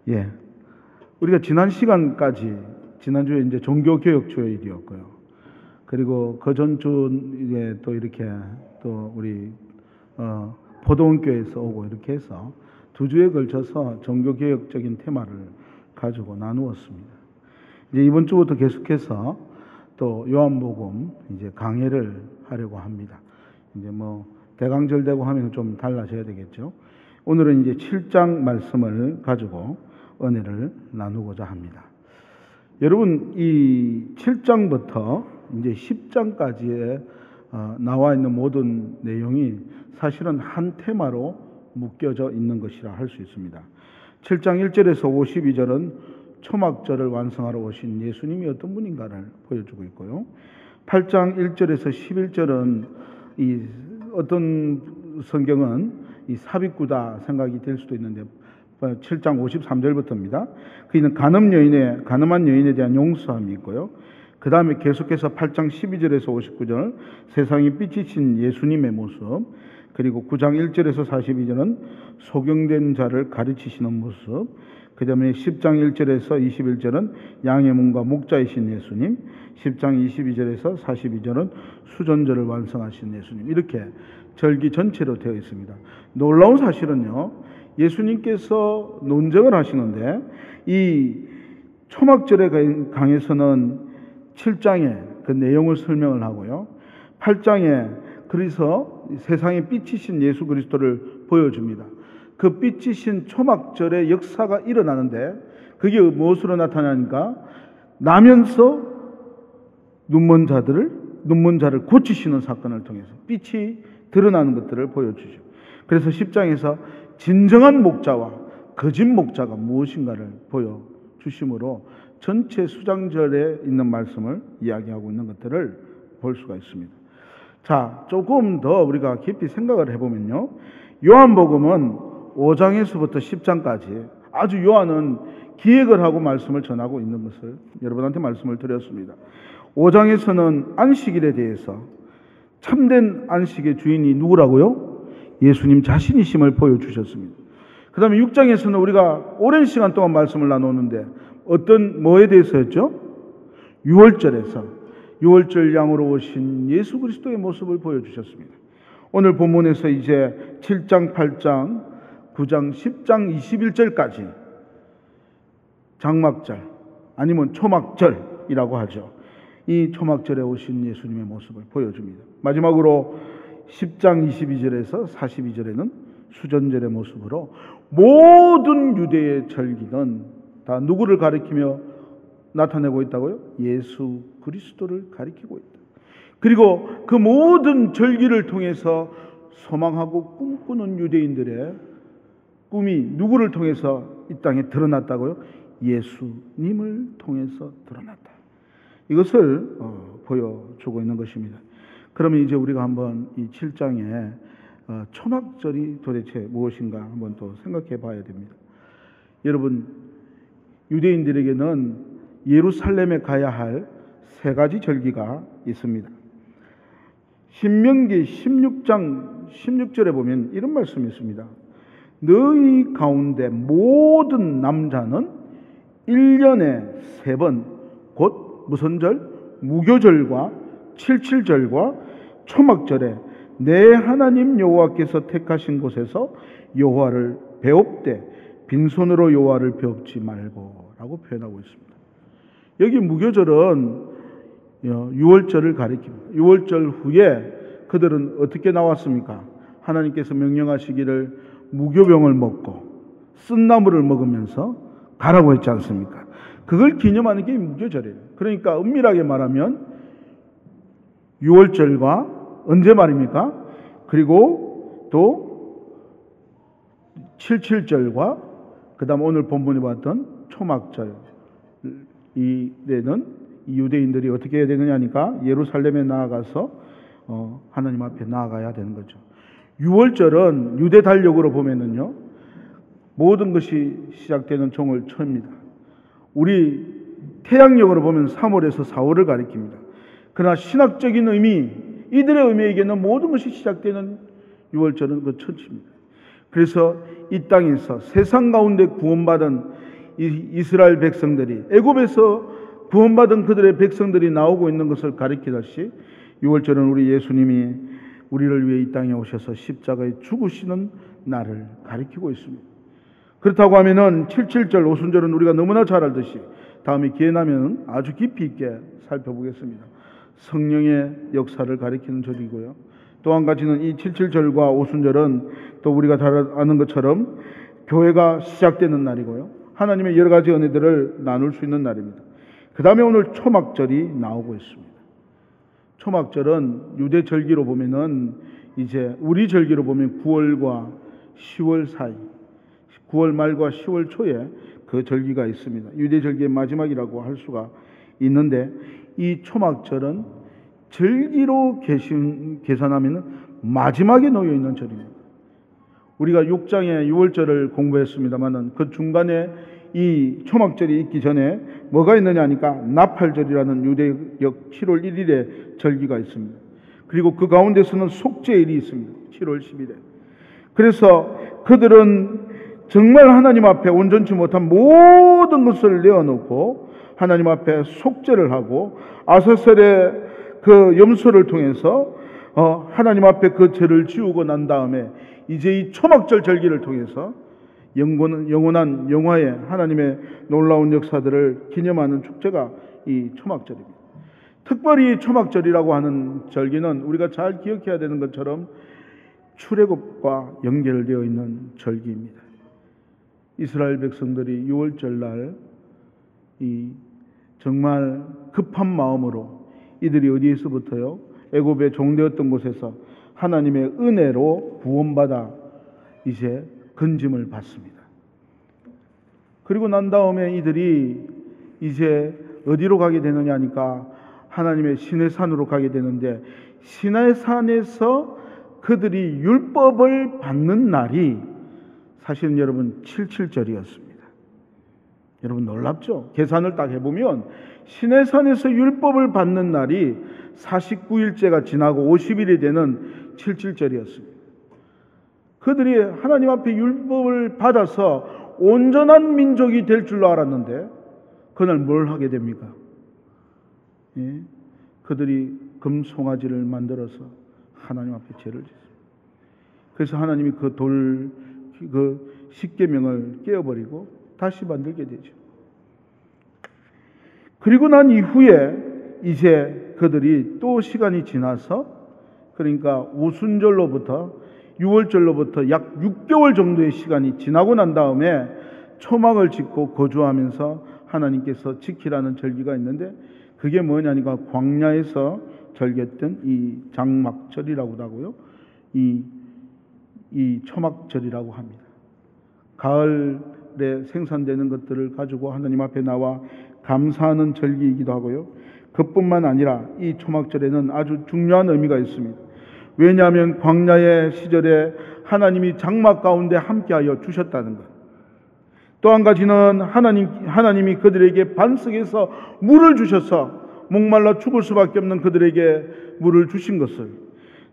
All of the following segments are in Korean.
예. 우리가 지난 시간까지, 지난주에 이제 종교개혁주일이었고요. 그리고 그 전주에 또 이렇게 또 우리, 포도원교회에서 오고 이렇게 해서 두 주에 걸쳐서 종교개혁적인 테마를 가지고 나누었습니다. 이제 이번 주부터 계속해서 또 요한복음 이제 강해를 하려고 합니다. 이제 뭐 대강절되고 하면 좀 달라져야 되겠죠. 오늘은 이제 7장 말씀을 가지고 은혜를 나누고자 합니다. 여러분, 이 7장부터 이제 10장까지에 나와 있는 모든 내용이 사실은 한 테마로 묶여져 있는 것이라 할 수 있습니다. 7장 1절에서 52절은 초막절을 완성하러 오신 예수님이 어떤 분인가를 보여주고 있고요. 8장 1절에서 11절은 이 어떤 성경은 이 삽입구다 생각이 될 수도 있는데 7장 53절부터입니다. 그이는 가늠한 여인에 대한 용서함이 있고요. 그 다음에 계속해서 8장 12절에서 59절 세상이 삐치신 예수님의 모습, 그리고 9장 1절에서 42절은 소경된 자를 가르치시는 모습, 그 다음에 10장 1절에서 21절은 양의 문과 목자이신 예수님, 10장 22절에서 42절은 수전절을 완성하신 예수님, 이렇게 절기 전체로 되어 있습니다. 놀라운 사실은요, 예수님께서 논증을 하시는데 이 초막절의 강에서는 7장에 그 내용을 설명을 하고요, 8장에 그래서 세상에 삐치신 예수 그리스도를 보여줍니다. 그 삐치신 초막절의 역사가 일어나는데 그게 무엇으로 나타나니까 나면서 눈먼 자를 고치시는 사건을 통해서 빛이 드러나는 것들을 보여주죠. 그래서 10장에서 진정한 목자와 거짓 목자가 무엇인가를 보여주심으로 전체 수장절에 있는 말씀을 이야기하고 있는 것들을 볼 수가 있습니다. 자, 조금 더 우리가 깊이 생각을 해보면요, 요한복음은 5장에서부터 10장까지 아주 요한은 기획을 하고 말씀을 전하고 있는 것을 여러분한테 말씀을 드렸습니다. 5장에서는 안식일에 대해서 참된 안식의 주인이 누구라고요? 예수님 자신이심을 보여주셨습니다. 그 다음에 6장에서는 우리가 오랜 시간 동안 말씀을 나누는데 뭐에 대해서였죠? 6월절에서 6월절 양으로 오신 예수 그리스도의 모습을 보여주셨습니다. 오늘 본문에서 이제 7장, 8장, 9장, 10장, 21절까지 장막절 아니면 초막절이라고 하죠. 이 초막절에 오신 예수님의 모습을 보여줍니다. 마지막으로 10장 22절에서 42절에는 수전절의 모습으로 모든 유대의 절기는 다 누구를 가리키며 나타내고 있다고요? 예수 그리스도를 가리키고 있다. 그리고 그 모든 절기를 통해서 소망하고 꿈꾸는 유대인들의 꿈이 누구를 통해서 이 땅에 드러났다고요? 예수님을 통해서 드러났다. 이것을 보여주고 있는 것입니다. 그러면 이제 우리가 한번 이 7장에 초막절이 도대체 무엇인가 한번 또 생각해 봐야 됩니다. 여러분, 유대인들에게는 예루살렘에 가야 할 세 가지 절기가 있습니다. 신명기 16장 16절에 보면 이런 말씀이 있습니다. 너희 가운데 모든 남자는 1년에 3번 곧 무슨 절? 무교절과 칠칠절과 초막절에 내 하나님 여호와께서 택하신 곳에서 여호와를 배웁되 빈손으로 여호와를 배웁지 말고 라고 표현하고 있습니다. 여기 무교절은 6월절을 가리킵니다. 6월절 후에 그들은 어떻게 나왔습니까? 하나님께서 명령하시기를 무교병을 먹고 쓴나물을 먹으면서 가라고 했지 않습니까? 그걸 기념하는 게 무교절이에요. 그러니까 엄밀하게 말하면 6월절과 언제 말입니까? 그리고 또 칠칠절과 그 다음 오늘 본문에 봤던 초막절, 이때는 유대인들이 어떻게 해야 되느냐니까 예루살렘에 나아가서 하나님 앞에 나아가야 되는 거죠. 6월절은 유대 달력으로 보면은요, 모든 것이 시작되는 종을 쳐입니다. 우리 태양력으로 보면 3월에서 4월을 가리킵니다. 그러나 신학적인 의미, 이들의 의미에게는 모든 것이 시작되는 6월절은 그 천치입니다. 그래서 이 땅에서 세상 가운데 구원받은 이스라엘 백성들이 애굽에서 구원받은 그들의 백성들이 나오고 있는 것을 가리키듯이 6월절은 우리 예수님이 우리를 위해 이 땅에 오셔서 십자가에 죽으시는 날을 가리키고 있습니다. 그렇다고 하면은 77절 오순절은 우리가 너무나 잘 알듯이 다음에 기회 나면 아주 깊이 있게 살펴보겠습니다. 성령의 역사를 가리키는 절이고요. 또 한 가지는 이 77절과 오순절은 또 우리가 잘 아는 것처럼 교회가 시작되는 날이고요. 하나님의 여러 가지 은혜들을 나눌 수 있는 날입니다. 그 다음에 오늘 초막절이 나오고 있습니다. 초막절은 유대 절기로 보면은 이제 우리 절기로 보면 9월과 10월 사이, 9월 말과 10월 초에 그 절기가 있습니다. 유대 절기의 마지막이라고 할 수가 있는데 이 초막절은 절기로 계산하면 마지막에 놓여 있는 절입니다. 우리가 6장의 6월절을 공부했습니다만은 그 중간에 이 초막절이 있기 전에 뭐가 있느냐 하니까 나팔절이라는 유대역 7월 1일에 절기가 있습니다. 그리고 그 가운데서는 속죄일이 있습니다. 7월 10일에. 그래서 그들은 정말 하나님 앞에 온전치 못한 모든 것을 내어놓고 하나님 앞에 속죄를 하고 아사셀의 그 염소를 통해서 하나님 앞에 그 죄를 지우고 난 다음에 이제 이 초막절 절기를 통해서 영원한 영화의 하나님의 놀라운 역사들을 기념하는 축제가 이 초막절입니다. 특별히 초막절이라고 하는 절기는 우리가 잘 기억해야 되는 것처럼 출애굽과 연결되어 있는 절기입니다. 이스라엘 백성들이 6월절 날 이 정말 급한 마음으로 이들이 어디에서부터요? 애굽의 종되었던 곳에서 하나님의 은혜로 구원받아 이제 건짐을 받습니다. 그리고 난 다음에 이들이 이제 어디로 가게 되느냐 하니까 하나님의 시내산으로 가게 되는데 시내산에서 그들이 율법을 받는 날이 사실은 여러분 77절이었습니다. 여러분 놀랍죠? 계산을 딱 해보면 시내산에서 율법을 받는 날이 49일째가 지나고 50일이 되는 77절이었습니다. 그들이 하나님 앞에 율법을 받아서 온전한 민족이 될 줄로 알았는데 그날 뭘 하게 됩니까? 예? 그들이 금송아지를 만들어서 하나님 앞에 죄를 짓습니다. 그래서 하나님이 그 십계명을 깨어버리고 다시 만들게 되죠. 그리고 난 이후에 이제 그들이 또 시간이 지나서 그러니까 오순절로부터 6월절로부터 약 6개월 정도의 시간이 지나고 난 다음에 초막을 짓고 거주하면서 하나님께서 지키라는 절기가 있는데 그게 뭐냐니까 광야에서 절겼던 이 장막절이라고도 하고요. 이 초막절이라고 합니다. 가을에 생산되는 것들을 가지고 하나님 앞에 나와 감사하는 절기이기도 하고요. 그뿐만 아니라 이 초막절에는 아주 중요한 의미가 있습니다. 왜냐하면 광야의 시절에 하나님이 장막 가운데 함께하여 주셨다는 것. 또 한 가지는 하나님이 그들에게 반석에서 물을 주셔서 목말라 죽을 수밖에 없는 그들에게 물을 주신 것을,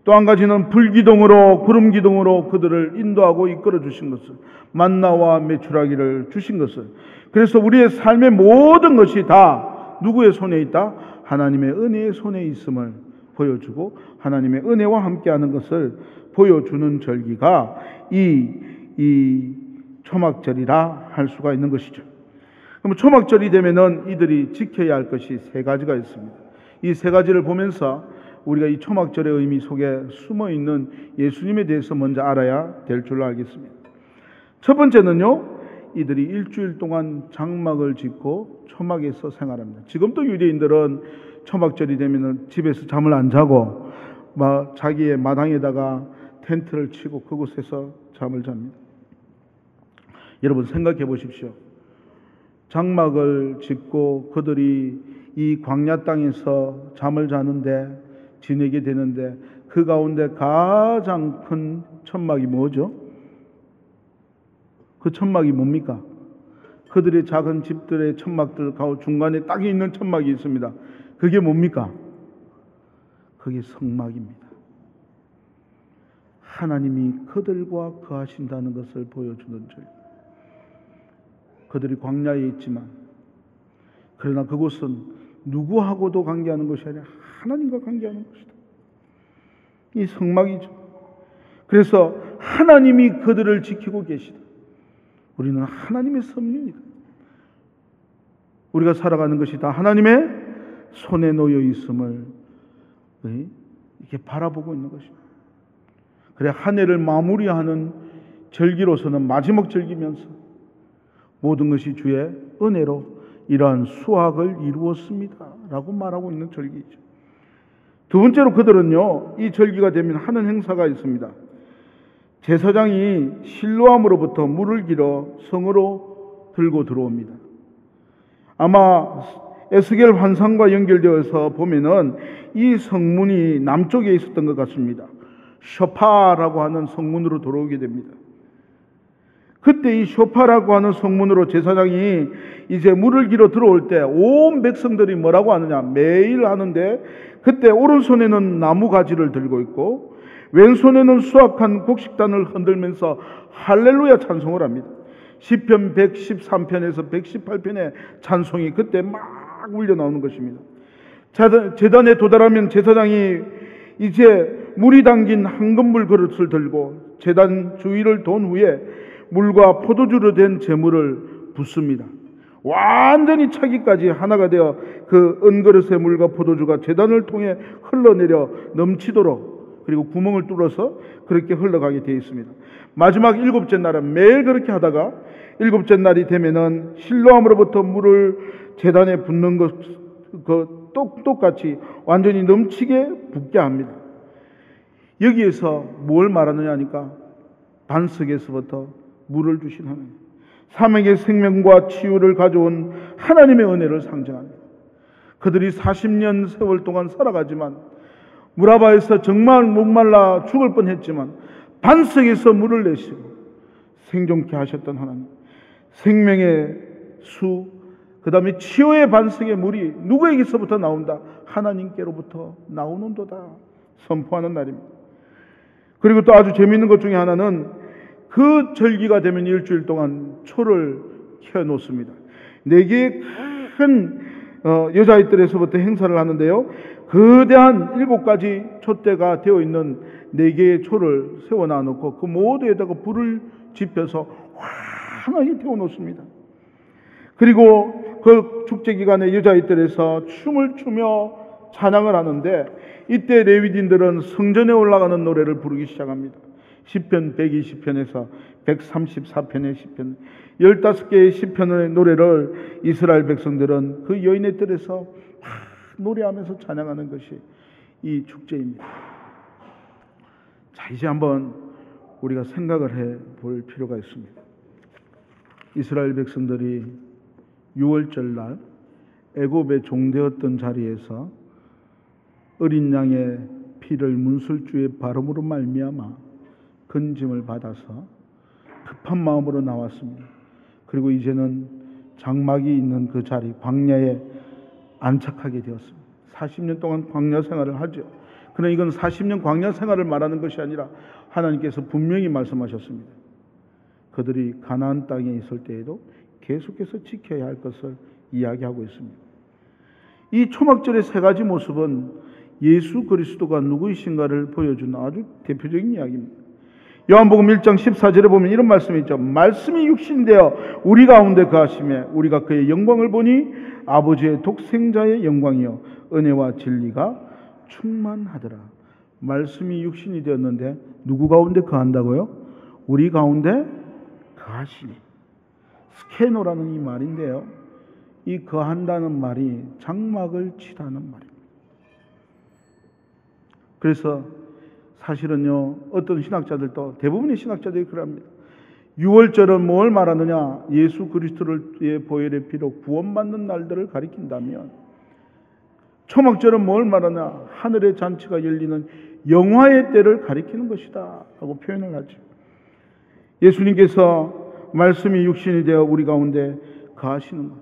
또 한 가지는 불기둥으로 구름기둥으로 그들을 인도하고 이끌어 주신 것을, 만나와 메추라기를 주신 것을. 그래서 우리의 삶의 모든 것이 다 누구의 손에 있다? 하나님의 은혜의 손에 있음을 보여주고 하나님의 은혜와 함께하는 것을 보여주는 절기가 이 초막절이라 할 수가 있는 것이죠. 그럼 초막절이 되면은 이들이 지켜야 할 것이 세 가지가 있습니다. 이 세 가지를 보면서 우리가 이 초막절의 의미 속에 숨어 있는 예수님에 대해서 먼저 알아야 될 줄로 알겠습니다. 첫 번째는요, 이들이 일주일 동안 장막을 짓고 초막에서 생활합니다. 지금도 유대인들은 초막절이 되면은 집에서 잠을 안 자고 자기의 마당에다가 텐트를 치고 그곳에서 잠을 잡니다. 여러분 생각해 보십시오. 장막을 짓고 그들이 이 광야 땅에서 잠을 자는데 지내게 되는데 그 가운데 가장 큰 천막이 뭐죠? 그 천막이 뭡니까? 그들의 작은 집들의 천막들 가운데 중간에 딱 있는 천막이 있습니다. 그게 뭡니까? 그게 성막입니다. 하나님이 그들과 거하신다는 것을 보여주는 절. 그들이 광야에 있지만, 그러나 그곳은 누구하고도 관계하는 것이 아니라 하나님과 관계하는 것이다. 이 성막이죠. 그래서 하나님이 그들을 지키고 계시다. 우리는 하나님의 선민이다. 우리가 살아가는 것이 다 하나님의 손에 놓여 있음을 이렇게 바라보고 있는 것입니다. 그래, 한 해를 마무리하는 절기로서는 마지막 절기면서 모든 것이 주의 은혜로 이러한 수확을 이루었습니다 라고 말하고 있는 절기이죠. 두 번째로 그들은요, 이 절기가 되면 하는 행사가 있습니다. 제사장이 실로암으로부터 물을 길어 성으로 들고 들어옵니다. 아마 에스겔 환상과 연결되어서 보면은 이 성문이 남쪽에 있었던 것 같습니다. 쇼파라고 하는 성문으로 들어오게 됩니다. 그때 이 쇼파라고 하는 성문으로 제사장이 이제 물을 길어 들어올 때 온 백성들이 뭐라고 하느냐, 매일 하는데, 그때 오른손에는 나무 가지를 들고 있고 왼손에는 수확한 곡식단을 흔들면서 할렐루야 찬송을 합니다. 시편 113편에서 118편의 찬송이 그때 막 울려 나오는 것입니다. 제단에 도달하면 제사장이 이제 물이 담긴 황금물 그릇을 들고 제단 주위를 돈 후에 물과 포도주로 된 제물을 붓습니다. 완전히 차기까지 하나가 되어 그 은그릇의 물과 포도주가 제단을 통해 흘러내려 넘치도록, 그리고 구멍을 뚫어서 그렇게 흘러가게 되어 있습니다. 마지막 일곱째 날은 매일 그렇게 하다가 일곱째 날이 되면은 실로암으로부터 물을 제단에 붓는 것 똑같이 완전히 넘치게 붓게 합니다. 여기에서 뭘 말하느냐 하니까 반석에서부터 물을 주신 하나님, 사명의 생명과 치유를 가져온 하나님의 은혜를 상징합니다. 그들이 40년 세월 동안 살아가지만 무라바에서 정말 목말라 죽을 뻔했지만 반석에서 물을 내시고 생존케 하셨던 하나님, 생명의 수, 그 다음에 치유의 반석의 물이 누구에게서부터 나온다? 하나님께로부터 나오는도다 선포하는 날입니다. 그리고 또 아주 재미있는 것 중에 하나는 그 절기가 되면 일주일 동안 초를 켜놓습니다. 4개의 큰 여자아이들에서부터 행사를 하는데요, 거대한 7가지 촛대가 되어 있는 4개의 초를 세워놔놓고 그 모두에다가 불을 지펴서 환하게 태워놓습니다. 그리고 그 축제 기간에 여자아이들에서 춤을 추며 찬양을 하는데, 이때 레위인들은 성전에 올라가는 노래를 부르기 시작합니다. 시편 120편에서 134편의 시편, 15개의 시편의 노래를 이스라엘 백성들은 그 여인의 뜰에서 노래하면서 찬양하는 것이 이 축제입니다. 자, 이제 한번 우리가 생각을 해 볼 필요가 있습니다. 이스라엘 백성들이 6월절 날 애굽에 종되었던 자리에서 어린 양의 피를 문술주의 발음으로 말미암아 건짐을 받아서 급한 마음으로 나왔습니다. 그리고 이제는 장막이 있는 그 자리 광야에 안착하게 되었습니다. 40년 동안 광야 생활을 하죠. 그러나 이건 40년 광야 생활을 말하는 것이 아니라 하나님께서 분명히 말씀하셨습니다. 그들이 가나안 땅에 있을 때에도 계속해서 지켜야 할 것을 이야기하고 있습니다. 이 초막절의 3가지 모습은 예수 그리스도가 누구이신가를 보여주는 아주 대표적인 이야기입니다. 요한복음 1장 14절에 보면 이런 말씀이 있죠. 말씀이 육신되어 우리 가운데 거하시매 우리가 그의 영광을 보니 아버지의 독생자의 영광이요 은혜와 진리가 충만하더라. 말씀이 육신이 되었는데 누구 가운데 거한다고요? 우리 가운데 거하시니. 스케노라는 이 말인데요, 이 거한다는 말이 장막을 치다는 말입니다. 그래서 사실은요, 어떤 신학자들도, 대부분의 신학자들이 그럽니다. 6월절은 뭘 말하느냐? 예수 그리스도의 보혈의 피로 구원받는 날들을 가리킨다면, 초막절은 뭘 말하냐? 하늘의 잔치가 열리는 영화의 때를 가리키는 것이다 라고 표현을 하죠. 예수님께서 말씀이 육신이 되어 우리 가운데 거하시는 것,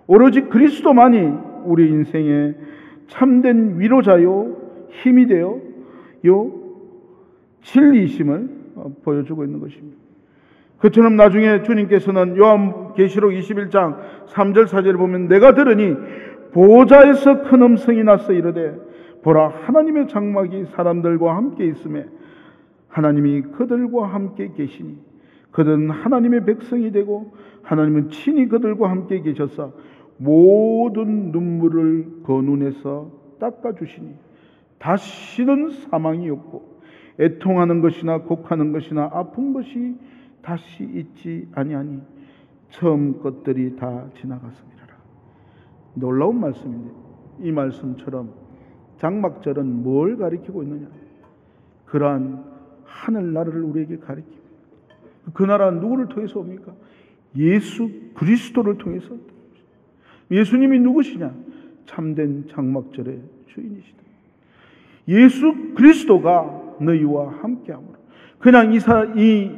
오로지 그리스도만이 우리 인생의 참된 위로자요 힘이 되어 요 진리이심을 보여주고 있는 것입니다. 그처럼 나중에 주님께서는 요한계시록 21장 3절 4절에 보면 내가 들으니 보좌에서 큰 음성이 나서 이르되 보라 하나님의 장막이 사람들과 함께 있음에 하나님이 그들과 함께 계시니 그들은 하나님의 백성이 되고 하나님은 친히 그들과 함께 계셔서 모든 눈물을 그 눈에서 닦아주시니 다시는 사망이 없고 애통하는 것이나 곡하는 것이나 아픈 것이 다시 있지 아니하니 처음 것들이 다 지나갔습니다. 놀라운 말씀인데 이 말씀처럼 장막절은 뭘 가리키고 있느냐? 그러한 하늘나라를 우리에게 가리킵니다. 그 나라는 누구를 통해서 옵니까? 예수 그리스도를 통해서. 예수님이 누구시냐? 참된 장막절의 주인이시다. 예수 그리스도가 너희와 함께하므로. 그냥 이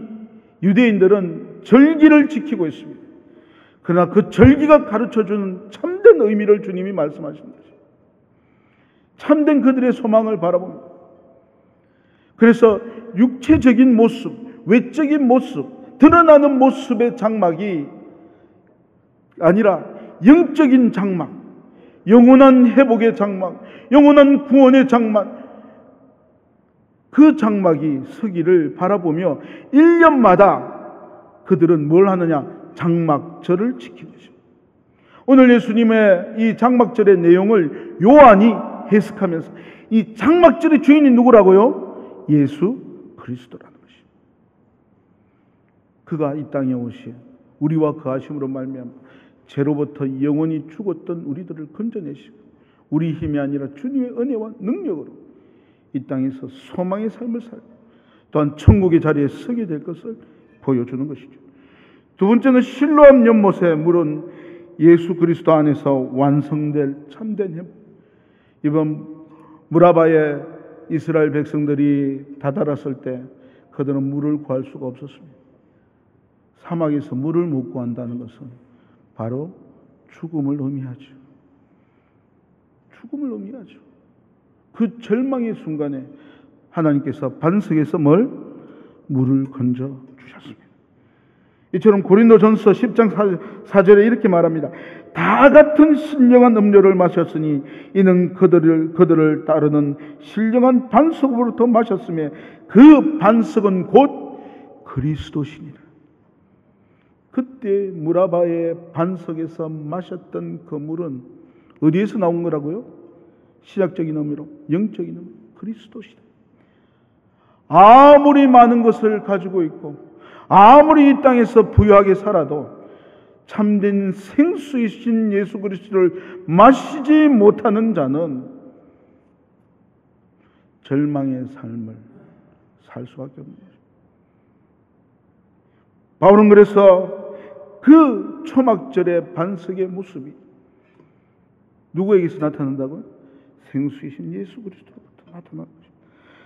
유대인들은 절기를 지키고 있습니다. 그러나 그 절기가 가르쳐주는 참된 의미를 주님이 말씀하신 거죠. 참된 그들의 소망을 바라봅니다. 그래서 육체적인 모습, 외적인 모습, 드러나는 모습의 장막이 아니라 영적인 장막, 영원한 회복의 장막, 영원한 구원의 장막, 그 장막이 서기를 바라보며 1년마다 그들은 뭘 하느냐? 장막절을 지키는 것입니다. 오늘 예수님의 이 장막절의 내용을 요한이 해석하면서 이 장막절의 주인이 누구라고요? 예수 그리스도라는 것입니다. 그가 이 땅에 오시 우리와 그 하심으로 말미암아 죄로부터 영원히 죽었던 우리들을 건져내시고 우리 힘이 아니라 주님의 은혜와 능력으로 이 땅에서 소망의 삶을 살고 또한 천국의 자리에 서게 될 것을 보여주는 것이죠. 두 번째는 실로암 연못에 물은 예수 그리스도 안에서 완성될 참된 회복. 이번 무라바에 이스라엘 백성들이 다다랐을 때 그들은 물을 구할 수가 없었습니다. 사막에서 물을 못 구한다는 것은 바로 죽음을 의미하죠. 죽음을 의미하죠. 그 절망의 순간에 하나님께서 반석에서 물을 건져 주셨습니다. 이처럼 고린도전서 10장 4절에 이렇게 말합니다. 다 같은 신령한 음료를 마셨으니 이는 그들을 따르는 신령한 반석으로부터 마셨으며 그 반석은 곧 그리스도시니라. 그때 무라바의 반석에서 마셨던 그 물은 어디에서 나온 거라고요? 신약적인 의미로 영적인 의미로 그리스도시다. 아무리 많은 것을 가지고 있고 아무리 이 땅에서 부유하게 살아도 참된 생수이신 예수 그리스도를 마시지 못하는 자는 절망의 삶을 살 수밖에 없는 것입니다. 바울은 그래서 그 초막절의 반석의 모습이 누구에게서 나타난다고요? 생수이신 예수 그리스도로부터 나타난 것입니다.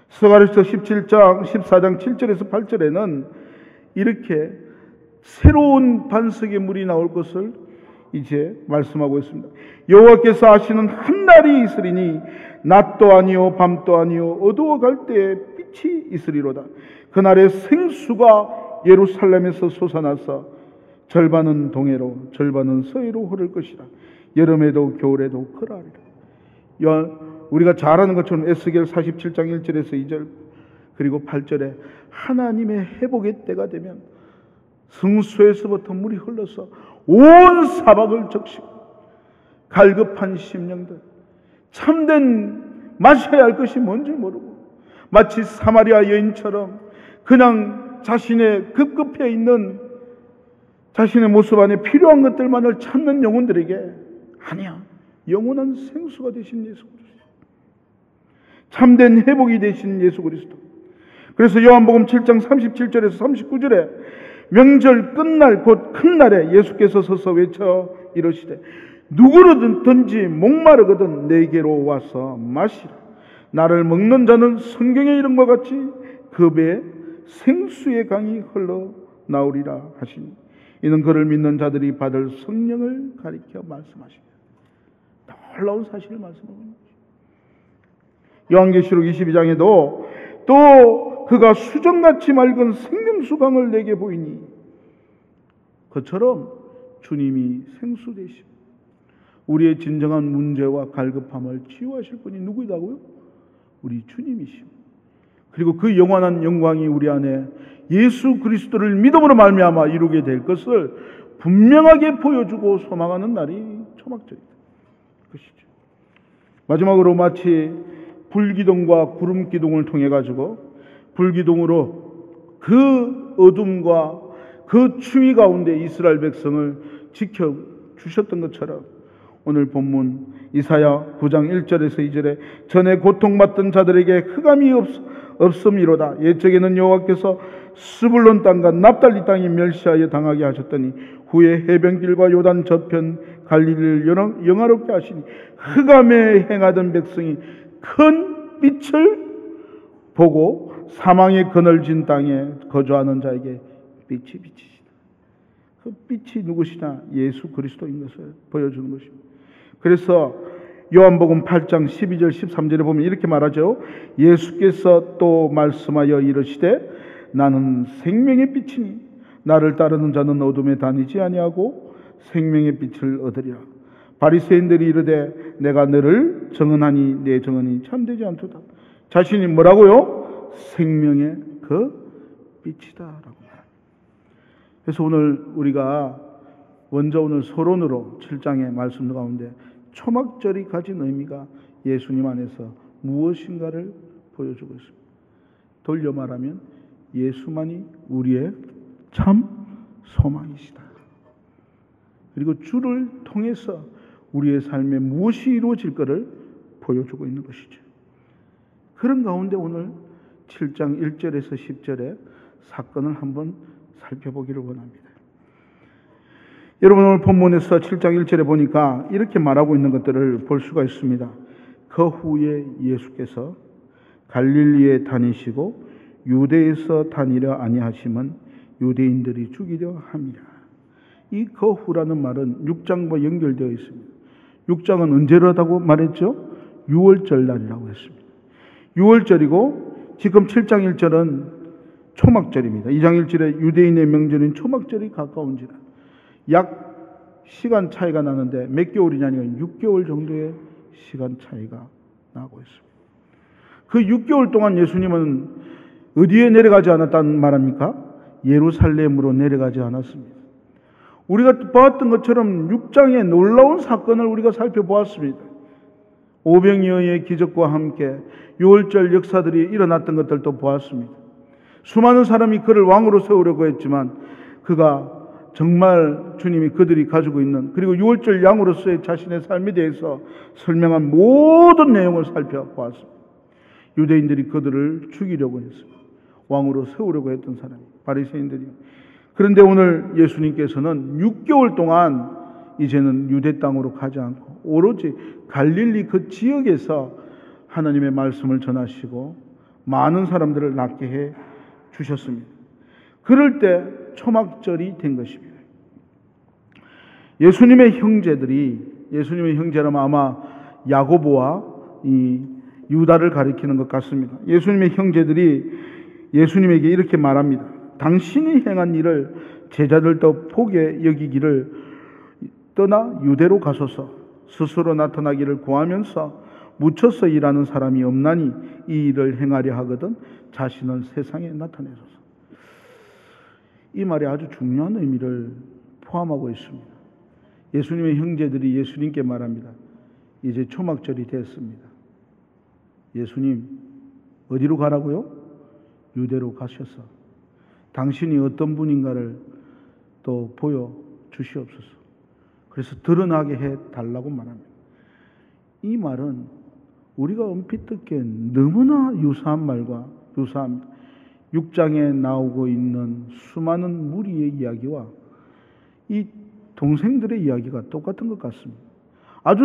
스가랴서 17장 14장 7절에서 8절에는 이렇게 새로운 반석의 물이 나올 것을 이제 말씀하고 있습니다. 여호와께서 하시는 한 날이 있으리니 낮도 아니요 밤도 아니요 어두워갈 때에 빛이 있으리로다. 그날에 생수가 예루살렘에서 솟아나서 절반은 동해로 절반은 서해로 흐를 것이라. 여름에도 겨울에도 그러하리라. 우리가 잘 아는 것처럼 에스겔 47장 1절에서 2절 그리고 8절에 하나님의 회복의 때가 되면 성소에서부터 물이 흘러서 온 사막을 적시고 갈급한 심령들 참된 마셔야 할 것이 뭔지 모르고 마치 사마리아 여인처럼 그냥 자신의 급급해 있는 자신의 모습 안에 필요한 것들만을 찾는 영혼들에게 아니야, 영원한 생수가 되신 예수 그리스도, 참된 회복이 되신 예수 그리스도. 그래서 요한복음 7장 37절에서 39절에 명절 끝날 곧 큰 날에 예수께서 서서 외쳐 이르시되 누구든지 목마르거든 내게로 와서 마시라. 나를 먹는 자는 성경의 이름과 같이 그 배에 생수의 강이 흘러나오리라 하시니 이는 그를 믿는 자들이 받을 성령을 가리켜 말씀하십니다. 놀라운 사실을 말씀합니다. 요한계시록 22장에도 또 그가 수정같이 맑은 생명수강을 내게 보이니 그처럼 주님이 생수되시고 우리의 진정한 문제와 갈급함을 치유하실 분이 누구이다고요? 우리 주님이시오. 그리고 그 영원한 영광이 우리 안에 예수 그리스도를 믿음으로 말미암아 이루게 될 것을 분명하게 보여주고 소망하는 날이 초막절이다. 그것이죠. 마지막으로 마치 불기둥과 구름기둥을 통해 가지고 불기둥으로 그 어둠과 그 추위 가운데 이스라엘 백성을 지켜주셨던 것처럼 오늘 본문 이사야 9장 1절에서 2절에 전에 고통받던 자들에게 흑암이 없음이로다. 옛적에는 여호와께서 스불론 땅과 납달리 땅이 멸시하여 당하게 하셨더니 후에 해변길과 요단 저편 갈릴리를 영화롭게 하시니 흑암에 행하던 백성이 큰 빛을 보고 사망의 그늘진 땅에 거주하는 자에게 빛이 비치시다. 그 빛이 누구시냐? 예수 그리스도인 것을 보여주는 것입니다. 그래서 요한복음 8장 12절 13절에 보면 이렇게 말하죠. 예수께서 또 말씀하여 이르시되 나는 생명의 빛이니 나를 따르는 자는 어둠에 다니지 아니하고 생명의 빛을 얻으리라. 바리새인들이 이르되 내가 너를 정언하니 내 정언이 참되지 않도다. 자신이 뭐라고요? 생명의 그 빛이다라고 말합니다. 그래서 오늘 우리가 먼저 오늘 서론으로 7장의 말씀 가운데 초막절이 가진 의미가 예수님 안에서 무엇인가를 보여주고 있습니다. 돌려 말하면 예수만이 우리의 참 소망이시다. 그리고 주를 통해서 우리의 삶에 무엇이 이루어질 것을 보여주고 있는 것이죠. 그런 가운데 오늘 7장 1절에서 10절의 사건을 한번 살펴보기를 원합니다. 여러분 오늘 본문에서 7장 1절에 보니까 이렇게 말하고 있는 것들을 볼 수가 있습니다. 그 후에 예수께서 갈릴리에 다니시고 유대에서 다니려 아니하심은 유대인들이 죽이려 함이라. 이 그 후라는 말은 6장과 연결되어 있습니다. 6장은 언제라고 말했죠? 6월절 날이라고 했습니다. 6월절이고 지금 7장 1절은 초막절입니다. 2장 1절에 유대인의 명절인 초막절이 가까운지라. 약 시간 차이가 나는데 몇 개월이냐면 6개월 정도의 시간 차이가 나고 있습니다. 그 6개월 동안 예수님은 어디에 내려가지 않았다는 말합니까? 예루살렘으로 내려가지 않았습니다. 우리가 보았던 것처럼 6장의 놀라운 사건을 우리가 살펴보았습니다. 오병이어의 기적과 함께 6월절 역사들이 일어났던 것들도 보았습니다. 수많은 사람이 그를 왕으로 세우려고 했지만 그가 정말 주님이 그들이 가지고 있는 그리고 6월절 양으로서의 자신의 삶에 대해서 설명한 모든 내용을 살펴보았습니다. 유대인들이 그들을 죽이려고 했습니다. 왕으로 세우려고 했던 사람이 바리새인들이. 그런데 오늘 예수님께서는 6개월 동안 이제는 유대 땅으로 가지 않고 오로지 갈릴리 그 지역에서 하나님의 말씀을 전하시고 많은 사람들을 낫게 해 주셨습니다. 그럴 때 초막절이 된 것입니다. 예수님의 형제라면 아마 야고보와 이 유다를 가리키는 것 같습니다. 예수님의 형제들이 예수님에게 이렇게 말합니다. 당신이 행한 일을 제자들도 보게 여기기를 떠나 유대로 가소서. 스스로 나타나기를 구하면서 묻혀서 일하는 사람이 없나니 이 일을 행하려 하거든 자신을 세상에 나타내소서. 이 말이 아주 중요한 의미를 포함하고 있습니다. 예수님의 형제들이 예수님께 말합니다. 이제 초막절이 됐습니다. 예수님 어디로 가라고요? 유대로 가셔서 당신이 어떤 분인가를 또 보여주시옵소서. 그래서 드러나게 해달라고 말합니다. 이 말은 우리가 얼핏 듣기에 너무나 유사한 말과 유사합니다. 6장에 나오고 있는 수많은 무리의 이야기와 이 동생들의 이야기가 똑같은 것 같습니다. 아주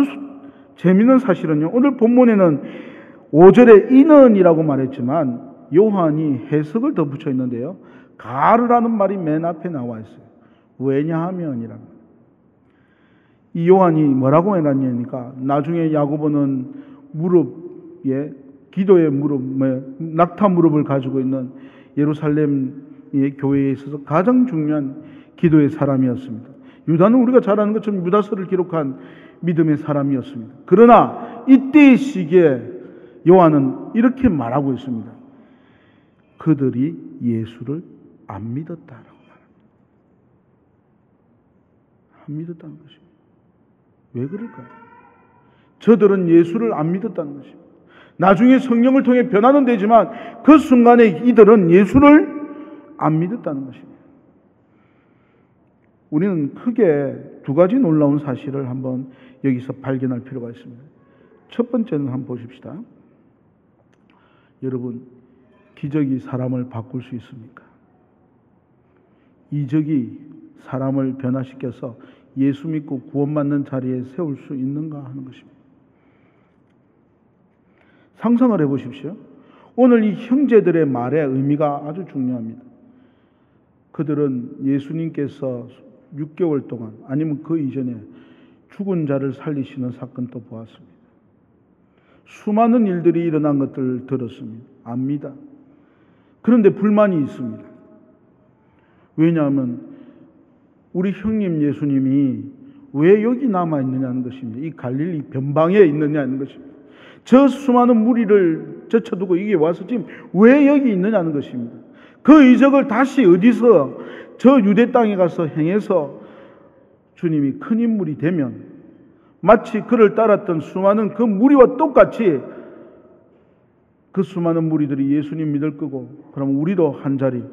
재미있는 사실은요. 오늘 본문에는 5절에 이는이라고 말했지만 요한이 해석을 덧붙여 있는데요. 가르라는 말이 맨 앞에 나와 있어요. 왜냐하면이라는. 이 요한이 뭐라고 해놨냐니까 나중에 야고보는 무릎에 기도의 무릎, 낙타 무릎을 가지고 있는 예루살렘의 교회에 있어서 가장 중요한 기도의 사람이었습니다. 유다는 우리가 잘 아는 것처럼 유다서를 기록한 믿음의 사람이었습니다. 그러나 이때의 시기에 요한은 이렇게 말하고 있습니다. 그들이 예수를 안 믿었다라고 말합니다. 안 믿었다는 것입니다. 왜 그럴까요? 저들은 예수를 안 믿었다는 것입니다. 나중에 성령을 통해 변화는 되지만 그 순간에 이들은 예수를 안 믿었다는 것입니다. 우리는 크게 두 가지 놀라운 사실을 한번 여기서 발견할 필요가 있습니다. 첫 번째는 한번 보십시다. 여러분, 기적이 사람을 바꿀 수 있습니까? 이적이 사람을 변화시켜서 예수 믿고 구원받는 자리에 세울 수 있는가 하는 것입니다. 상상을 해보십시오. 오늘 이 형제들의 말의 의미가 아주 중요합니다. 그들은 예수님께서 6개월 동안 아니면 그 이전에 죽은 자를 살리시는 사건도 보았습니다. 수많은 일들이 일어난 것들을 들었습니다. 압니다. 그런데 불만이 있습니다. 왜냐하면 우리 형님 예수님이 왜 여기 남아있느냐는 것입니다. 이 갈릴리 변방에 있느냐는 것입니다. 저 수많은 무리를 젖혀두고 이게 와서 지금 왜 여기 있느냐는 것입니다. 그 이적을 다시 어디서 저 유대 땅에 가서 행해서 주님이 큰 인물이 되면 마치 그를 따랐던 수많은 그 무리와 똑같이 그 수많은 무리들이 예수님 믿을 거고, 그럼 우리도 한 자리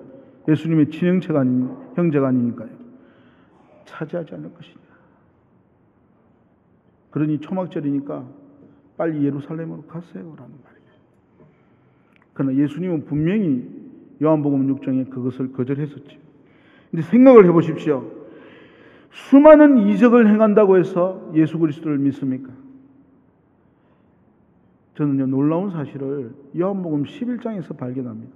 예수님의 친형제가 아닌 형제가 아니니까요 차지하지 않을 것이냐. 그러니 초막절이니까 빨리 예루살렘으로 가세요라는 말입니다. 그러나 예수님은 분명히 요한복음 6장에 그것을 거절했었죠. 근데 생각을 해보십시오. 수많은 이적을 행한다고 해서 예수 그리스도를 믿습니까? 저는요, 놀라운 사실을 요한복음 11장에서 발견합니다.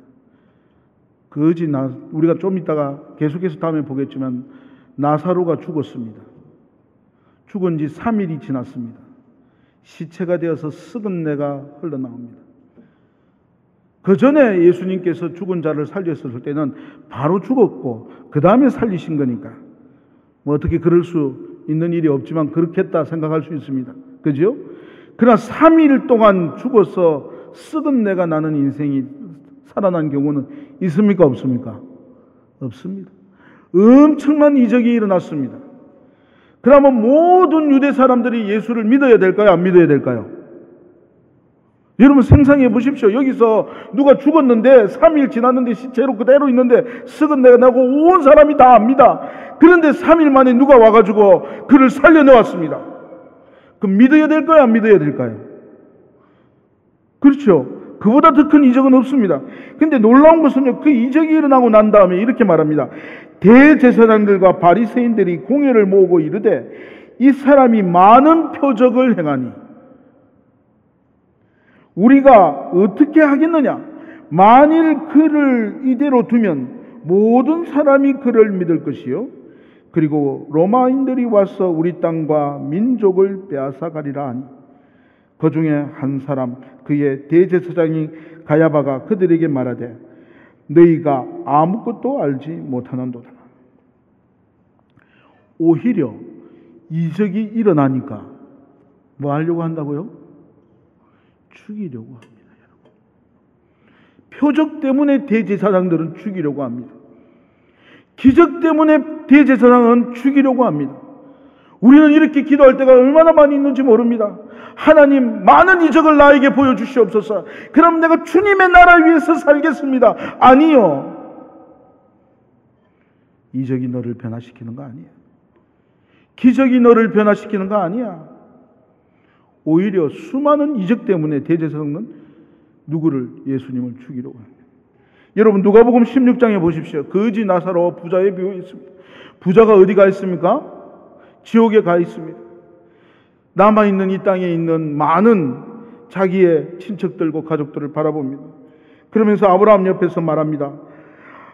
우리가 좀 이따가 계속해서 다음에 보겠지만 나사로가 죽었습니다. 죽은 지 3일이 지났습니다. 시체가 되어서 썩은 내가 흘러나옵니다. 그 전에 예수님께서 죽은 자를 살렸을 때는 바로 죽었고 그 다음에 살리신 거니까 뭐 어떻게 그럴 수 있는 일이 없지만 그렇겠다 생각할 수 있습니다. 그죠? 그러나 3일 동안 죽어서 썩은 내가 나는 인생이 살아난 경우는 있습니까? 없습니까? 없습니다. 엄청난 이적이 일어났습니다. 그러면 모든 유대 사람들이 예수를 믿어야 될까요? 안 믿어야 될까요? 여러분 생각해 보십시오. 여기서 누가 죽었는데 3일 지났는데 시체로 그대로 있는데 썩은 내가 나고 온 사람이 다 압니다. 그런데 3일 만에 누가 와가지고 그를 살려내왔습니다. 그럼 믿어야 될까요? 안 믿어야 될까요? 그렇죠. 그보다 더 큰 이적은 없습니다. 근데 놀라운 것은요, 그 이적이 일어나고 난 다음에 이렇게 말합니다. 대제사장들과 바리새인들이 공회를 모으고 이르되 이 사람이 많은 표적을 행하니 우리가 어떻게 하겠느냐? 만일 그를 이대로 두면 모든 사람이 그를 믿을 것이요, 그리고 로마인들이 와서 우리 땅과 민족을 빼앗아가리라 하니 그 중에 한 사람 그의 대제사장이 가야바가 그들에게 말하되 너희가 아무것도 알지 못하는도다. 오히려 이적이 일어나니까 뭐 하려고 한다고요? 죽이려고 합니다. 여러분. 표적 때문에 대제사장들은 죽이려고 합니다. 기적 때문에 대제사장은 죽이려고 합니다. 우리는 이렇게 기도할 때가 얼마나 많이 있는지 모릅니다. 하나님, 많은 이적을 나에게 보여주시옵소서. 그럼 내가 주님의 나라 위해서 살겠습니다. 아니요. 이적이 너를 변화시키는 거 아니야. 기적이 너를 변화시키는 거 아니야. 오히려 수많은 이적 때문에 대제사장은 누구를? 예수님을 죽이려고 합니다. 여러분 누가복음 16장에 보십시오. 거지 나사로 부자의 비유에 있습니다. 부자가 어디 가 있습니까? 지옥에 가 있습니다. 남아있는 이 땅에 있는 많은 자기의 친척들과 가족들을 바라봅니다. 그러면서 아브라함 옆에서 말합니다.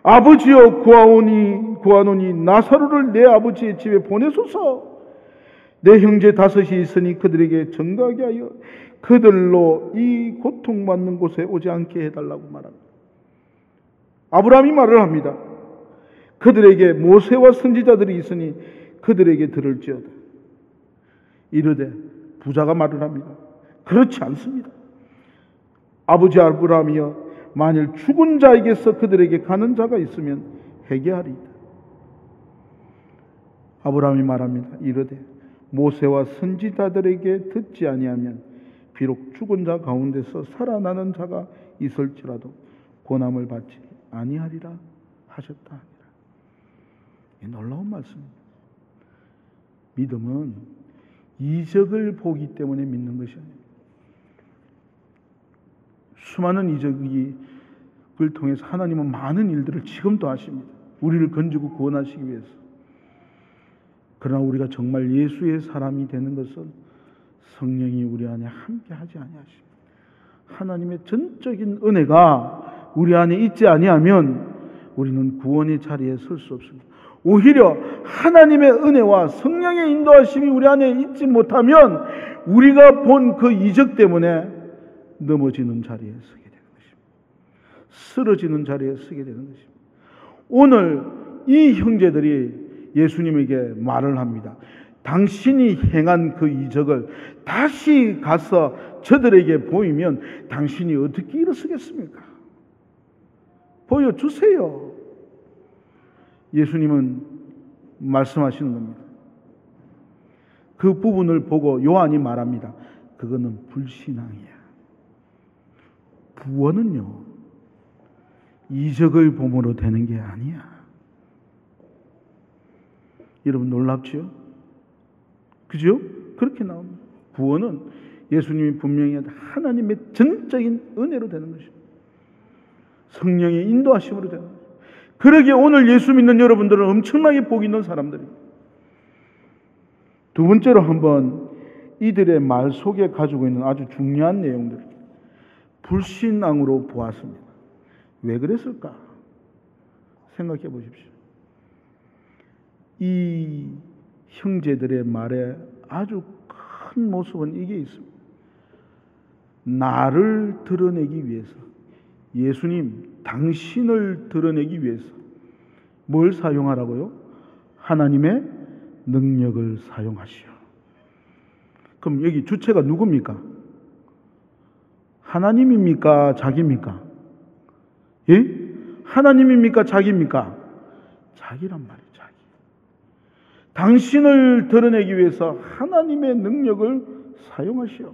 아버지여 구하노니 나사로를 내 아버지의 집에 보내소서. 내 형제 5이 있으니 그들에게 전가하게 하여 그들로 이 고통받는 곳에 오지 않게 해달라고 말합니다. 아브라함이 말을 합니다. 그들에게 모세와 선지자들이 있으니 그들에게 들을지어다. 이르되 부자가 말을 합니다. 그렇지 않습니다. 아버지 아브라함이여, 만일 죽은 자에게서 그들에게 가는 자가 있으면 회개하리이다. 아브라함이 말합니다. 이르되 모세와 선지자들에게 듣지 아니하면 비록 죽은 자 가운데서 살아나는 자가 있을지라도 고난을 받지 아니하리라 하셨다. 이 놀라운 말씀입니다. 믿음은 이적을 보기 때문에 믿는 것이 아닙니다. 수많은 이적을 통해서 하나님은 많은 일들을 지금도 하십니다. 우리를 건지고 구원하시기 위해서. 그러나 우리가 정말 예수의 사람이 되는 것은 성령이 우리 안에 함께 하지 아니하십니다. 하나님의 전적인 은혜가 우리 안에 있지 아니하면 우리는 구원의 자리에 설 수 없습니다. 오히려 하나님의 은혜와 성령의 인도하심이 우리 안에 있지 못하면 우리가 본 그 이적 때문에 넘어지는 자리에 서게 되는 것입니다. 쓰러지는 자리에 서게 되는 것입니다. 오늘 이 형제들이 예수님에게 말을 합니다. 당신이 행한 그 이적을 다시 가서 저들에게 보이면 당신이 어떻게 일어서겠습니까? 보여주세요. 예수님은 말씀하시는 겁니다. 그 부분을 보고 요한이 말합니다. 그거는 불신앙이야. 구원은요, 이적을 봄으로 되는 게 아니야. 여러분 놀랍죠? 그죠? 그렇게 나옵니다. 구원은 예수님이 분명히 하나님의 전적인 은혜로 되는 것입니다. 성령의 인도하심으로 되는 것입니다. 그러기에 오늘 예수 믿는 여러분들은 엄청나게 복이 있는 사람들입니다. 두 번째로 한번 이들의 말 속에 가지고 있는 아주 중요한 내용들, 불신앙으로 보았습니다. 왜 그랬을까? 생각해 보십시오. 이 형제들의 말에 아주 큰 모습은 이게 있습니다. 나를 드러내기 위해서, 예수님, 당신을 드러내기 위해서 뭘 사용하라고요? 하나님의 능력을 사용하시오. 그럼 여기 주체가 누굽니까? 하나님입니까? 자기입니까? 예? 하나님입니까? 자기입니까? 자기란 말이에요. 자기. 당신을 드러내기 위해서 하나님의 능력을 사용하시오.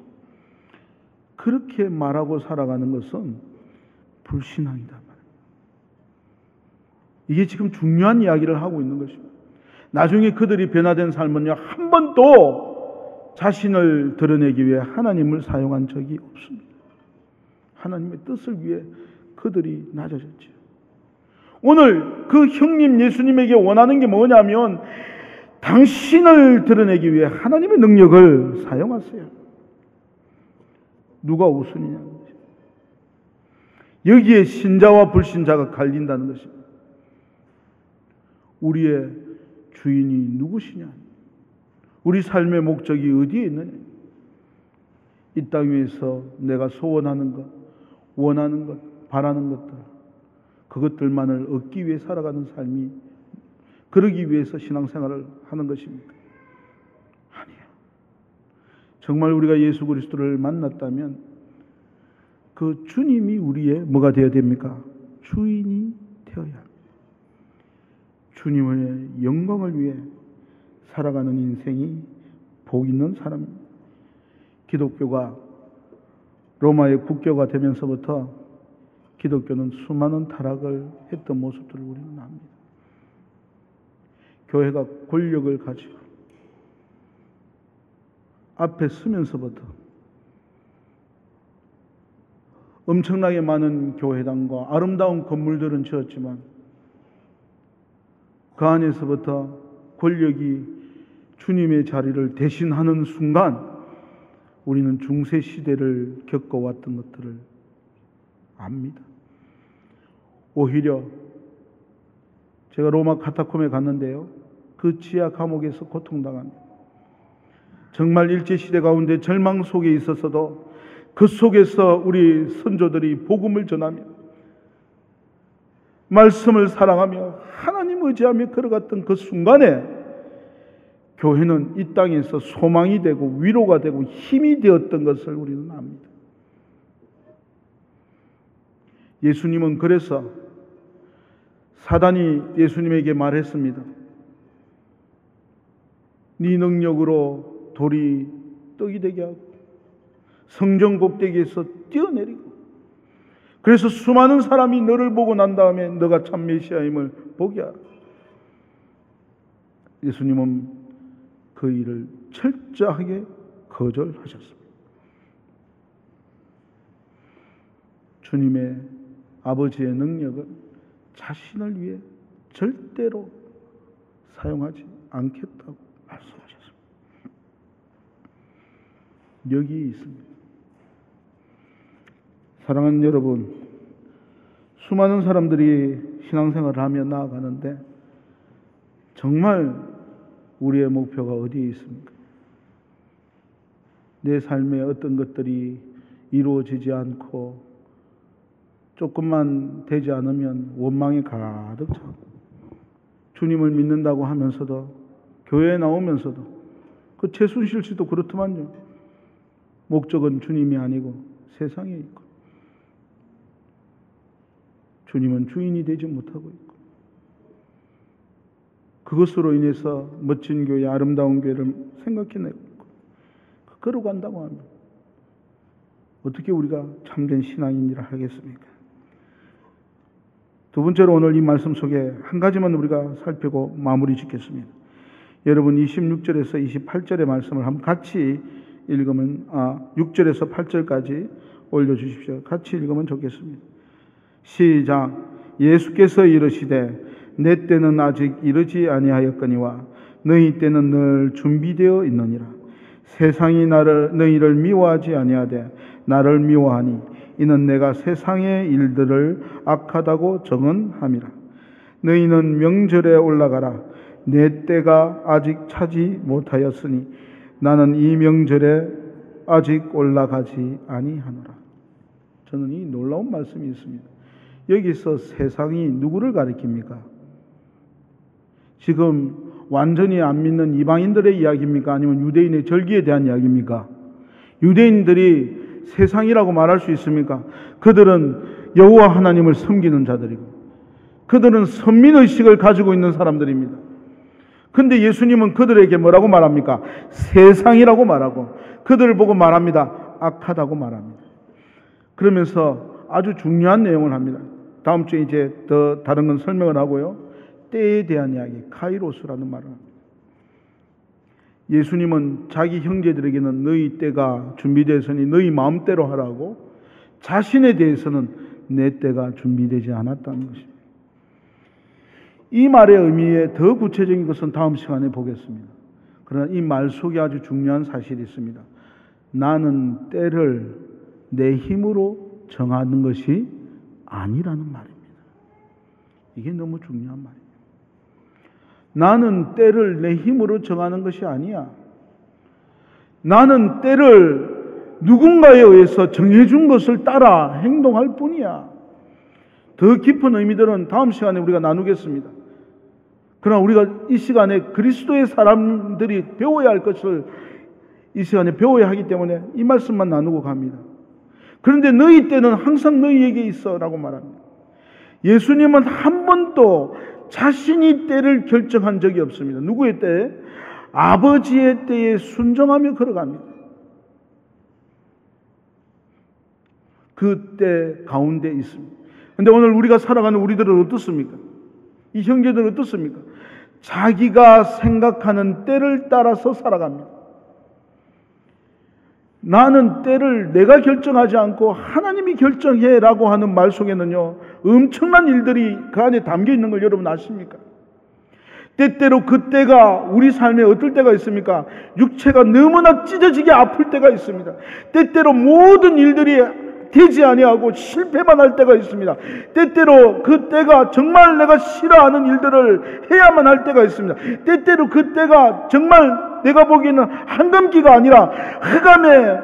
그렇게 말하고 살아가는 것은 불신앙이다 말이에요. 이게 지금 중요한 이야기를 하고 있는 것입니다. 나중에 그들이 변화된 삶은요, 한 번도 자신을 드러내기 위해 하나님을 사용한 적이 없습니다. 하나님의 뜻을 위해 그들이 낮아졌죠. 오늘 그 형님 예수님에게 원하는 게 뭐냐면 당신을 드러내기 위해 하나님의 능력을 사용하세요. 누가 우선이냐. 여기에 신자와 불신자가 갈린다는 것입니다. 우리의 주인이 누구시냐? 우리 삶의 목적이 어디에 있느냐? 이 땅 위에서 내가 소원하는 것, 원하는 것, 바라는 것들, 그것들만을 얻기 위해 살아가는 삶이, 그러기 위해서 신앙생활을 하는 것입니까? 아니에요. 정말 우리가 예수 그리스도를 만났다면 그 주님이 우리의 뭐가 되어야 됩니까? 주인이 되어야 합니다. 주님의 영광을 위해 살아가는 인생이 복 있는 사람입니다. 기독교가 로마의 국교가 되면서부터 기독교는 수많은 타락을 했던 모습들을 우리는 압니다. 교회가 권력을 가지고 앞에 서면서부터 엄청나게 많은 교회당과 아름다운 건물들은 지었지만 그 안에서부터 권력이 주님의 자리를 대신하는 순간 우리는 중세 시대를 겪어왔던 것들을 압니다. 오히려 제가 로마 카타콤에 갔는데요, 그 지하 감옥에서 고통당합니다. 정말 일제시대 가운데 절망 속에 있었어도 그 속에서 우리 선조들이 복음을 전하며 말씀을 사랑하며 하나님 의지하며 걸어갔던 그 순간에 교회는 이 땅에서 소망이 되고 위로가 되고 힘이 되었던 것을 우리는 압니다. 예수님은 그래서 사단이 예수님에게 말했습니다. 네 능력으로 돌이 떡이 되게 하고 성전 꼭대기에서 뛰어내리고, 그래서 수많은 사람이 너를 보고 난 다음에 너가 참 메시아임을 보게 하라. 예수님은 그 일을 철저하게 거절하셨습니다. 주님의 아버지의 능력은 자신을 위해 절대로 사용하지 않겠다고 말씀하셨습니다. 여기 있습니다. 사랑하는 여러분, 수많은 사람들이 신앙생활을 하며 나아가는데 정말 우리의 목표가 어디에 있습니까? 내 삶에 어떤 것들이 이루어지지 않고 조금만 되지 않으면 원망이 가득 차고, 주님을 믿는다고 하면서도 교회에 나오면서도 그 최순실 씨도 그렇더만요. 목적은 주님이 아니고 세상에 있고 주님은 주인이 되지 못하고 있고, 그것으로 인해서 멋진 교회, 아름다운 교회를 생각해내고 걸어간다고 합니다. 어떻게 우리가 참된 신앙인이라 하겠습니까? 두 번째로 오늘 이 말씀 속에 한 가지만 우리가 살피고 마무리 짓겠습니다. 여러분 26절에서 28절의 말씀을 한번 같이 읽으면 6절에서 8절까지 올려주십시오. 같이 읽으면 좋겠습니다. 시작. 예수께서 이르시되 내 때는 아직 이르지 아니하였거니와 너희 때는 늘 준비되어 있느니라. 세상이 너희를 미워하지 아니하되 나를 미워하니 이는 내가 세상의 일들을 악하다고 정언함이라. 너희는 명절에 올라가라. 내 때가 아직 차지 못하였으니 나는 이 명절에 아직 올라가지 아니하노라. 저는 이 놀라운 말씀이 있습니다. 여기서 세상이 누구를 가리킵니까? 지금 완전히 안 믿는 이방인들의 이야기입니까? 아니면 유대인의 절기에 대한 이야기입니까? 유대인들이 세상이라고 말할 수 있습니까? 그들은 여호와 하나님을 섬기는 자들이고 그들은 선민의식을 가지고 있는 사람들입니다. 그런데 예수님은 그들에게 뭐라고 말합니까? 세상이라고 말하고 그들을 보고 말합니다. 악하다고 말합니다. 그러면서 아주 중요한 내용을 합니다. 다음 주에 이제 더 다른 건 설명을 하고요. 때에 대한 이야기, 카이로스라는 말을 합니다. 예수님은 자기 형제들에게는 너희 때가 준비되었으니 너희 마음대로 하라고, 자신에 대해서는 내 때가 준비되지 않았다는 것입니다. 이 말의 의미에 더 구체적인 것은 다음 시간에 보겠습니다. 그러나 이 말 속에 아주 중요한 사실이 있습니다. 나는 때를 내 힘으로 정하는 것이 아니라는 말입니다. 이게 너무 중요한 말이에요. 나는 때를 내 힘으로 정하는 것이 아니야. 나는 때를 누군가에 의해서 정해준 것을 따라 행동할 뿐이야. 더 깊은 의미들은 다음 시간에 우리가 나누겠습니다. 그러나 우리가 이 시간에 그리스도의 사람들이 배워야 할 것을 이 시간에 배워야 하기 때문에 이 말씀만 나누고 갑니다. 그런데 너희 때는 항상 너희에게 있어 라고 말합니다. 예수님은 한 번도 자신이 때를 결정한 적이 없습니다. 누구의 때에? 아버지의 때에 순종하며 걸어갑니다. 그 때 가운데 있습니다. 그런데 오늘 우리가 살아가는 우리들은 어떻습니까? 이 형제들은 어떻습니까? 자기가 생각하는 때를 따라서 살아갑니다. 나는 때를 내가 결정하지 않고 하나님이 결정해라고 하는 말 속에는요, 엄청난 일들이 그 안에 담겨 있는 걸 여러분 아십니까? 때때로 그 때가 우리 삶에 어떨 때가 있습니까? 육체가 너무나 찢어지게 아플 때가 있습니다. 때때로 모든 일들이 되지 아니하고 실패만 할 때가 있습니다. 때때로 그 때가 정말 내가 싫어하는 일들을 해야만 할 때가 있습니다. 때때로 그 때가 정말 내가 보기에는 한감기가 아니라 흑암의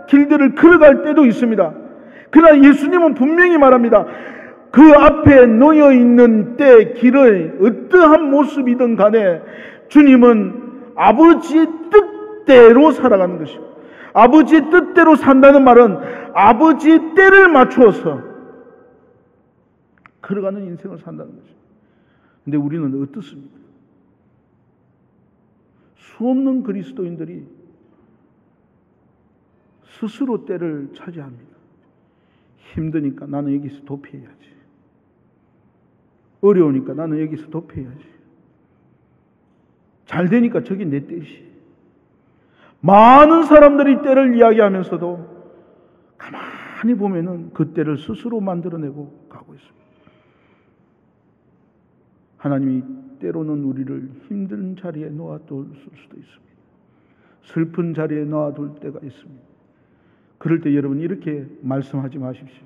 길들을 걸어갈 때도 있습니다. 그러나 예수님은 분명히 말합니다. 그 앞에 놓여 있는 때 길의 어떠한 모습이든 간에 주님은 아버지의 뜻대로 살아가는 것이고, 아버지의 뜻대로 산다는 말은 아버지의 때를 맞추어서 걸어가는 인생을 산다는 것이죠. 근데 우리는 어떻습니까? 수없는 그리스도인들이 스스로 때를 차지합니다. 힘드니까 나는 여기서 도피해야지. 어려우니까 나는 여기서 도피해야지. 잘 되니까 저기 내 뜻이. 많은 사람들이 때를 이야기하면서도 가만히 보면은 그 때를 스스로 만들어내고 가고 있습니다. 하나님이 때로는 우리를 힘든 자리에 놓아둘 수도 있습니다. 슬픈 자리에 놓아둘 때가 있습니다. 그럴 때 여러분 이렇게 말씀하지 마십시오.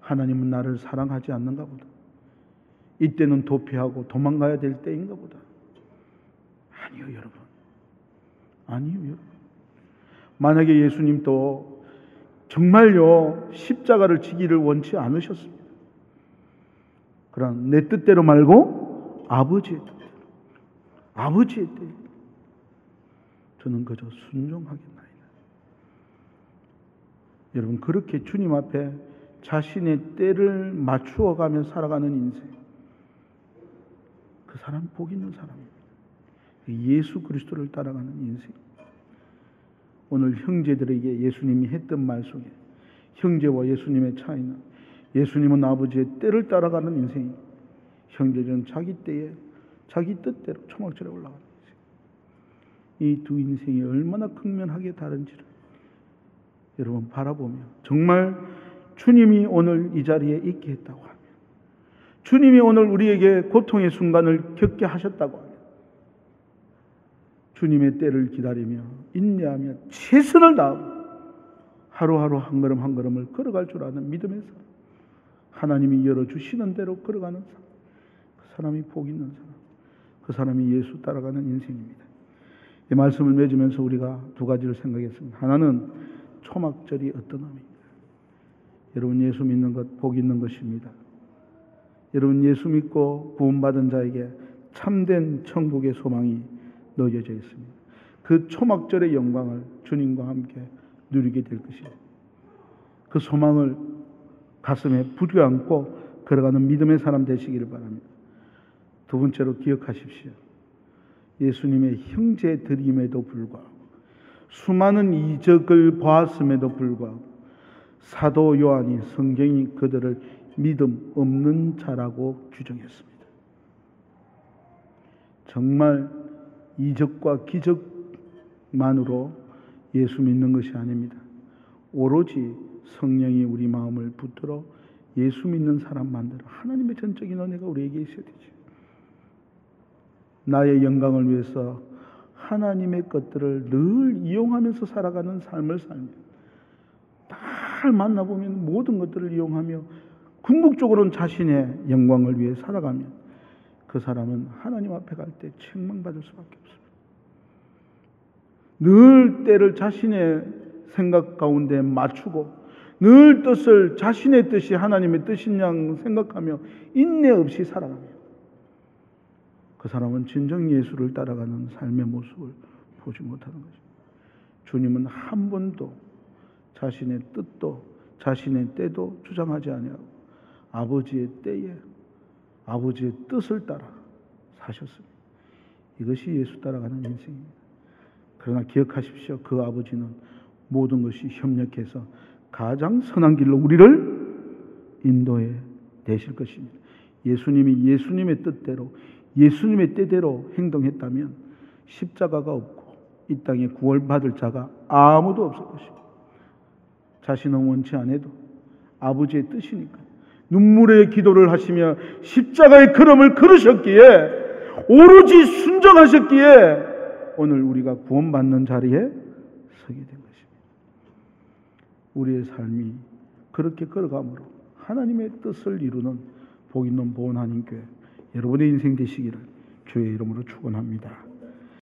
하나님은 나를 사랑하지 않는가 보다. 이때는 도피하고 도망가야 될 때인가 보다. 아니요, 여러분. 아니요, 여러분. 만약에 예수님도 정말요 십자가를 지기를 원치 않으셨습니다. 그러나 내 뜻대로 말고 아버지의 뜻대로, 아버지의 뜻, 저는 그저 순종하겠나이다. 여러분, 그렇게 주님 앞에 자신의 때를 맞추어가며 살아가는 인생, 그 사람 복 있는 사람입니다. 예수 그리스도를 따라가는 인생. 오늘 형제들에게 예수님이 했던 말 속에 형제와 예수님의 차이는, 예수님은 아버지의 때를 따라가는 인생이고 형제들은 자기 때에 자기 뜻대로 초막절에 올라가는 인생. 이 두 인생이 얼마나 극명하게 다른지를 여러분 바라보며, 정말 주님이 오늘 이 자리에 있게 했다고 하면, 주님이 오늘 우리에게 고통의 순간을 겪게 하셨다고 하면, 주님의 때를 기다리며 인내하며 최선을 다하고 하루하루 한 걸음 한 걸음을 걸어갈 줄 아는 믿음의 사람, 하나님이 열어주시는 대로 걸어가는 사람, 그 사람이 복 있는 사람, 그 사람이 예수 따라가는 인생입니다. 이 말씀을 맺으면서 우리가 두 가지를 생각했습니다. 하나는 초막절이 어떤 의미입니까? 여러분, 예수 믿는 것 복 있는 것입니다. 여러분, 예수 믿고 구원받은 자에게 참된 천국의 소망이 놓여져 있습니다. 그 초막절의 영광을 주님과 함께 누리게 될 것입니다. 그 소망을 가슴에 부여안고 걸어가는 믿음의 사람 되시기를 바랍니다. 두 번째로 기억하십시오. 예수님의 형제들임에도 불구하고, 수많은 이적을 보았음에도 불구하고 사도 요한이 성경이 그들을 믿음 없는 자라고 규정했습니다. 정말 이적과 기적만으로 예수 믿는 것이 아닙니다. 오로지 성령이 우리 마음을 붙들어 예수 믿는 사람 만들어 하나님의 전적인 은혜가 우리에게 있어야 되죠. 나의 영광을 위해서 하나님의 것들을 늘 이용하면서 살아가는 삶을 살면, 날 만나보면 모든 것들을 이용하며 궁극적으로는 자신의 영광을 위해 살아가면 그 사람은 하나님 앞에 갈 때 책망받을 수밖에 없습니다. 늘 때를 자신의 생각 가운데 맞추고 늘 뜻을 자신의 뜻이 하나님의 뜻인 양 생각하며 인내 없이 살아가며 그 사람은 진정 예수를 따라가는 삶의 모습을 보지 못하는 것입니다. 주님은 한 번도 자신의 뜻도 자신의 때도 주장하지 아니하고 아버지의 때에 아버지의 뜻을 따라 사셨습니다. 이것이 예수 따라가는 인생입니다. 그러나 기억하십시오. 그 아버지는 모든 것이 협력해서 가장 선한 길로 우리를 인도해 내실 것입니다. 예수님이 예수님의 뜻대로 예수님의 때대로 행동했다면 십자가가 없고 이 땅에 구원받을 자가 아무도 없을 것입니다. 자신은 원치 않아도 아버지의 뜻이니까 눈물의 기도를 하시며 십자가의 걸음을 걸으셨기에, 오로지 순종하셨기에 오늘 우리가 구원받는 자리에 서게 된 것입니다. 우리의 삶이 그렇게 걸어감으로 하나님의 뜻을 이루는 복 있는 보은하나님교회 여러분의 인생 되시기를 주의 이름으로 축원합니다.